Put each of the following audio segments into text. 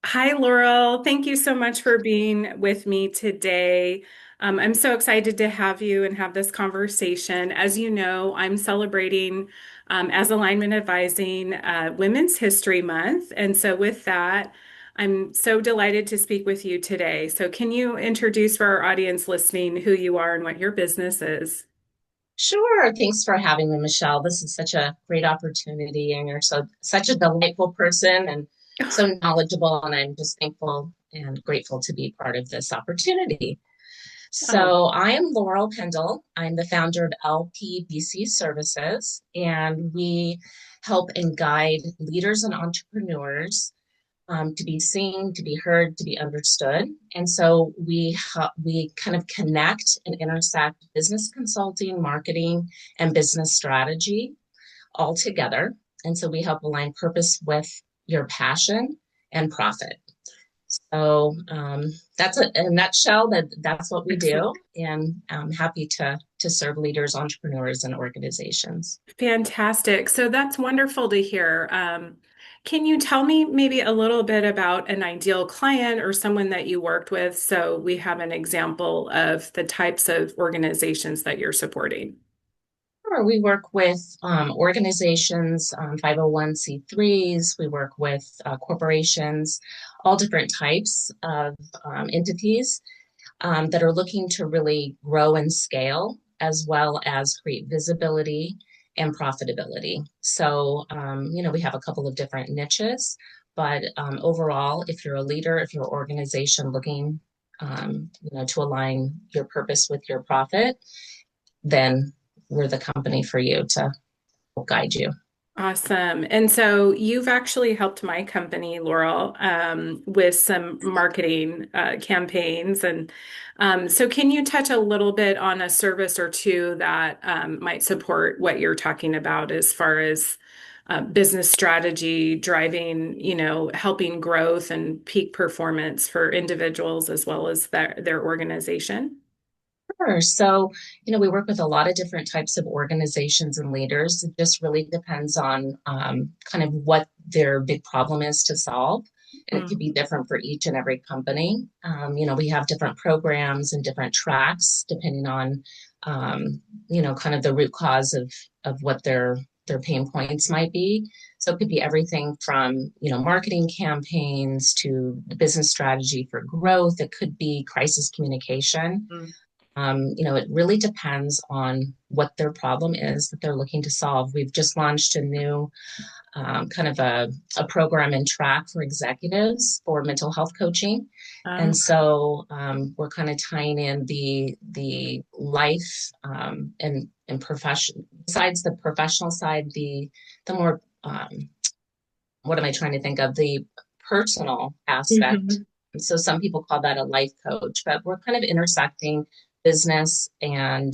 Hi, Laurel. Thank you so much for being with me today. I'm so excited to have you and have this conversation. As you know, I'm celebrating as Alignment Advising Women's History Month. And so, with that, I'm so delighted to speak with you today. So, can you introduce for our audience listening who you are and what your business is? Sure. Thanks for having me, Michelle. This is such a great opportunity, and you're such a delightful person and so knowledgeable, and I'm just thankful and grateful to be part of this opportunity. Oh, So I am Laurel Pendle. I'm the founder of LPBC Services, and we help and guide leaders and entrepreneurs to be seen, to be heard, to be understood. And so we kind of connect and intersect business consulting, marketing, and business strategy all together. And so we help align purpose with your passion and profit. So that's a, in a nutshell. That's what we excellent. do, and I'm happy to serve leaders, entrepreneurs, and organizations. Fantastic. So that's wonderful to hear. Can you tell me maybe a little bit about an ideal client or someone that you worked with so we have an example of the types of organizations that you're supporting? Sure. We work with organizations, 501(c)(3)s. We work with corporations, all different types of entities that are looking to really grow and scale, as well as create visibility and profitability. So, we have a couple of different niches, but overall, if you're a leader, if you're an organization looking, to align your purpose with your profit, then we're the company for you to guide you. Awesome. And so you've actually helped my company, Laurel, with some marketing campaigns. And so can you touch a little bit on a service or two that might support what you're talking about as far as business strategy, driving, helping growth and peak performance for individuals as well as their organization? Sure. So, we work with a lot of different types of organizations and leaders. It just really depends on kind of what their big problem is to solve. And it could Mm. be different for each and every company. We have different programs and different tracks depending on, kind of the root cause of what their pain points might be. So it could be everything from, marketing campaigns to business strategy for growth. It could be crisis communication. Mm. It really depends on what their problem is that they're looking to solve. We've just launched a new kind of a program and track for executives for mental health coaching. And so we're kind of tying in the life and profession besides the professional side, the more what am I trying to think of? The personal aspect. Mhm. So some people call that a life coach, but we're kind of intersecting business and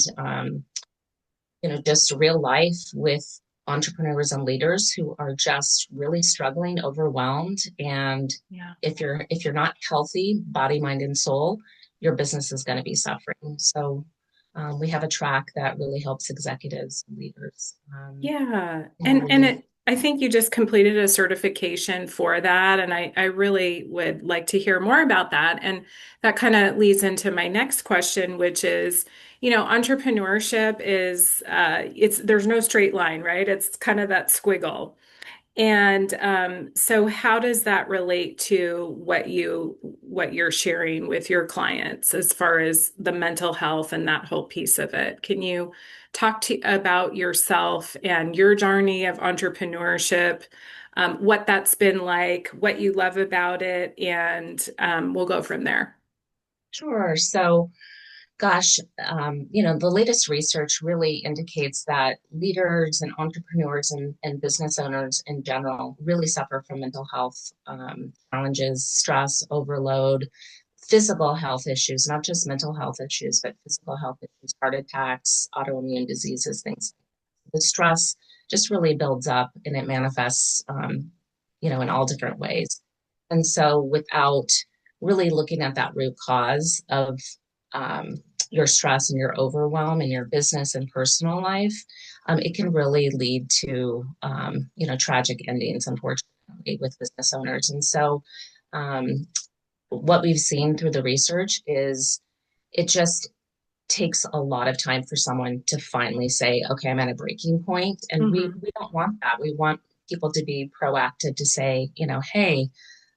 just real life with entrepreneurs and leaders who are just really struggling, overwhelmed, and Yeah. if you're not healthy, body, mind, and soul, your business is going to be suffering. So we have a track that really helps executives and leaders. Yeah. And And I think you just completed a certification for that. And I really would like to hear more about that. And that kind of leads into my next question, which is, entrepreneurship is there's no straight line, right? It's kind of that squiggle. And so how does that relate to what you're sharing with your clients as far as the mental health and that whole piece of it? Can you talk about yourself and your journey of entrepreneurship, what that's been like, what you love about it, and we'll go from there. sure. So gosh, the latest research really indicates that leaders and entrepreneurs and business owners in general really suffer from mental health challenges, stress, overload, physical health issues, not just mental health issues, but physical health issues, heart attacks, autoimmune diseases, things. The stress just really builds up and it manifests, in all different ways. And so without really looking at that root cause of your stress and your overwhelm in your business and personal life, it can really lead to, tragic endings, unfortunately, with business owners. And so um, what we've seen through the research is it just takes a lot of time for someone to finally say, okay, I'm at a breaking point. And Hmm. we don't want that. We want people to be proactive to say, hey,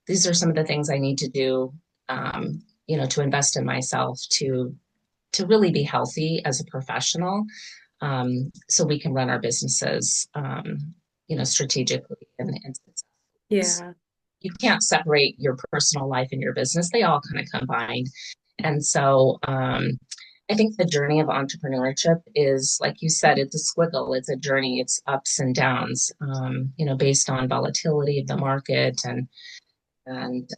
these are some of the things I need to do, to invest in myself to really be healthy as a professional, so we can run our businesses, strategically and successfully. Yeah. You can't separate your personal life and your business. They all kind of combine. And so I think the journey of entrepreneurship is, like you said, it's a squiggle, it's a journey, it's ups and downs, based on volatility of the market and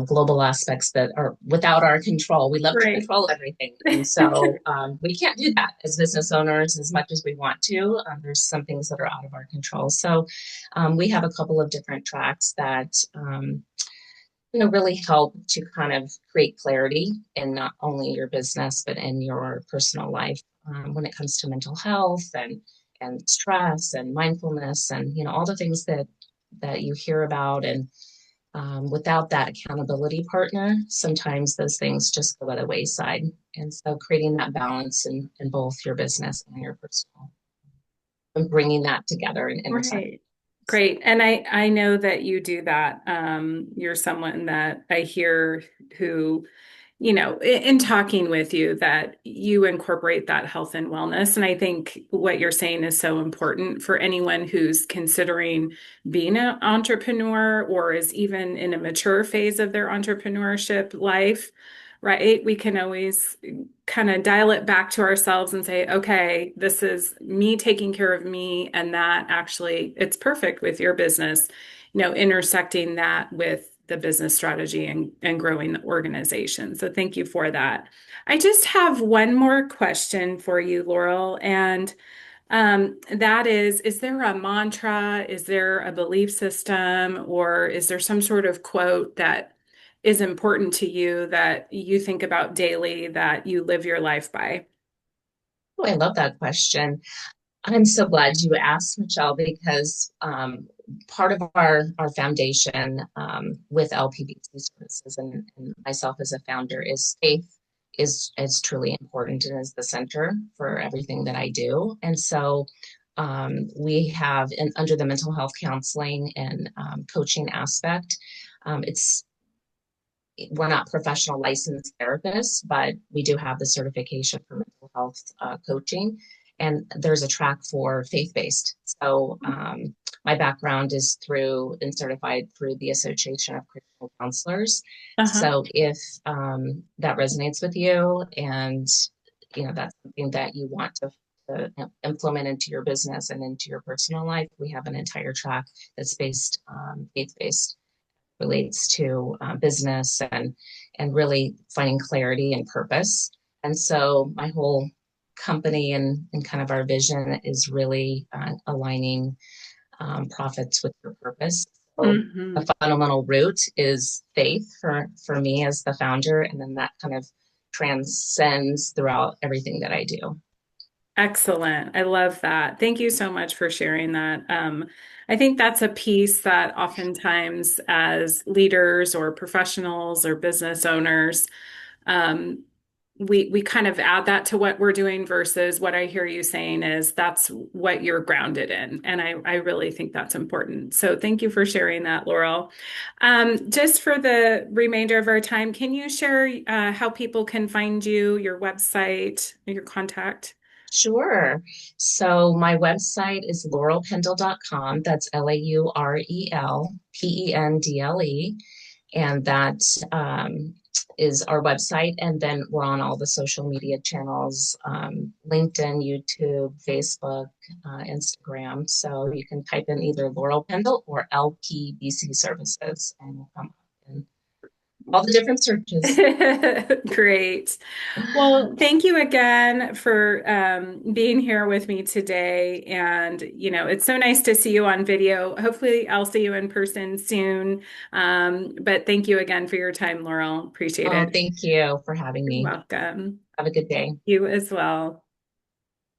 global aspects that are without our control. We love to Right. control everything. And so we can't do that as business owners as much as we want to. There's some things that are out of our control. So we have a couple of different tracks that really help to kind of create clarity in not only your business but in your personal life, when it comes to mental health and stress and mindfulness and all the things that you hear about. And without that accountability partner, sometimes those things just go by the wayside. And so creating that balance in both your business and your personal, and bringing that together and intersect. Right. Great. And I know that you do that. You're someone that I hear who, in talking with you, that you incorporate that health and wellness. And I think what you're saying is so important for anyone who's considering being an entrepreneur or is even in a mature phase of their entrepreneurship life, right? We can always kind of dial it back to ourselves and say, okay, this is me taking care of me. And that actually, it's perfect with your business, intersecting that with the business strategy and growing the organization. So thank you for that. I just have one more question for you, Laurel. And that is there a mantra? Is there a belief system? Or is there some sort of quote that is important to you that you think about daily that you live your life by? Oh, I love that question. I'm so glad you asked, Michelle, because part of our foundation, with LPBC Services and myself as a founder, is faith is truly important and is the center for everything that I do. And so we have, under the mental health counseling and coaching aspect, it's we're not professional licensed therapists, but we do have the certification for mental health coaching. And there's a track for faith-based. So my background is through and certified through the Association of Christian Counselors. Uh-huh. So if that resonates with you, and that's something that you want to implement into your business and into your personal life, we have an entire track that's based faith-based, relates to business and really finding clarity and purpose. And so my whole company and kind of our vision is really aligning profits with your purpose. So Hmm. the fundamental root is faith for me as the founder, and then that kind of transcends throughout everything that I do. Excellent. I love that. Thank you so much for sharing that. I think that's a piece that oftentimes, as leaders or professionals or business owners, um, we kind of add that to what we're doing versus what I hear you saying is that's what you're grounded in. And I really think that's important. So thank you for sharing that, Laurel. Just for the remainder of our time, can you share how people can find you, your website, your contact? Sure. So my website is laurelpendle.com. That's LaurelPendle. And that is our website. And then we're on all the social media channels, LinkedIn, YouTube, Facebook, Instagram. So you can type in either Laurel Pendle or LPBC Services, and we'll come up in all the different searches. Great. Well, thank you again for being here with me today. And, it's so nice to see you on video. Hopefully, I'll see you in person soon. But thank you again for your time, Laurel. Appreciate Oh, it. thank you for having You're me. welcome. Have a good day. You as well.